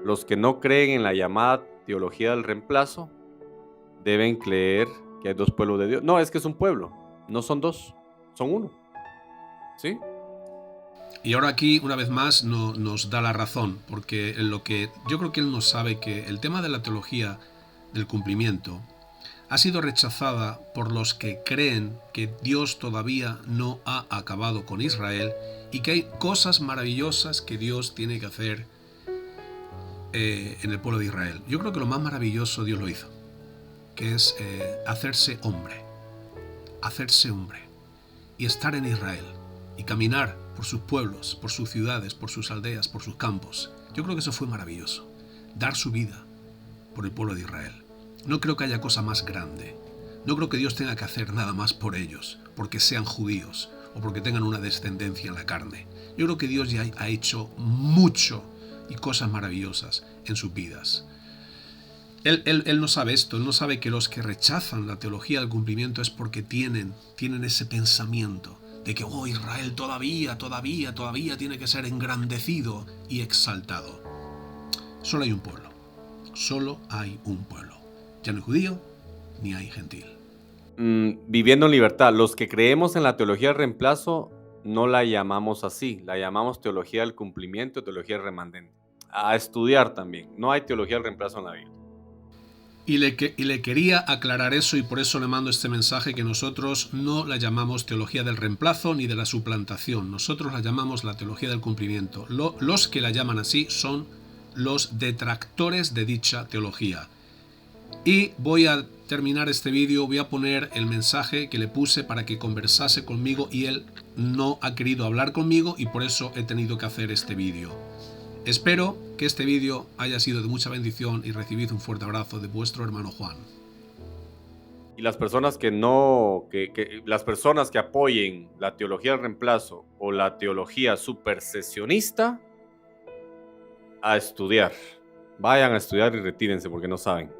Los que no creen en la llamada teología del reemplazo deben creer que hay dos pueblos de Dios. No, es que es un pueblo, no son dos, son uno. ¿Sí? Y ahora aquí, una vez más, nos da la razón, porque yo creo que él no sabe que el tema de la teología del cumplimiento ha sido rechazada por los que creen que Dios todavía no ha acabado con Israel y que hay cosas maravillosas que Dios tiene que hacer en el pueblo de Israel. Yo creo que lo más maravilloso Dios lo hizo, que es hacerse hombre y estar en Israel y caminar por sus pueblos, por sus ciudades, por sus aldeas, por sus campos. Yo creo que eso fue maravilloso, dar su vida por el pueblo de Israel. No creo que haya cosa más grande. No creo que Dios tenga que hacer nada más por ellos, porque sean judíos o porque tengan una descendencia en la carne. Yo creo que Dios ya ha hecho mucho y cosas maravillosas en sus vidas. Él no sabe esto, él no sabe que los que rechazan la teología del cumplimiento es porque tienen ese pensamiento de que Israel todavía tiene que ser engrandecido y exaltado. Solo hay un pueblo. Ya no hay judío ni hay gentil. Viviendo en libertad. Los que creemos en la teología del reemplazo no la llamamos así. La llamamos teología del cumplimiento, teología del remanente. A estudiar también. No hay teología del reemplazo en la Biblia. Y le quería aclarar eso y por eso le mando este mensaje, que nosotros no la llamamos teología del reemplazo ni de la suplantación. Nosotros la llamamos la teología del cumplimiento. Los que la llaman así son los detractores de dicha teología. Y voy a terminar este vídeo, voy a poner el mensaje que le puse para que conversase conmigo y él no ha querido hablar conmigo y por eso he tenido que hacer este vídeo. Espero que este vídeo haya sido de mucha bendición y recibid un fuerte abrazo de vuestro hermano Juan. Y las personas las personas que apoyen la teología del reemplazo o la teología supersesionista, a estudiar. Vayan a estudiar y retírense porque no saben.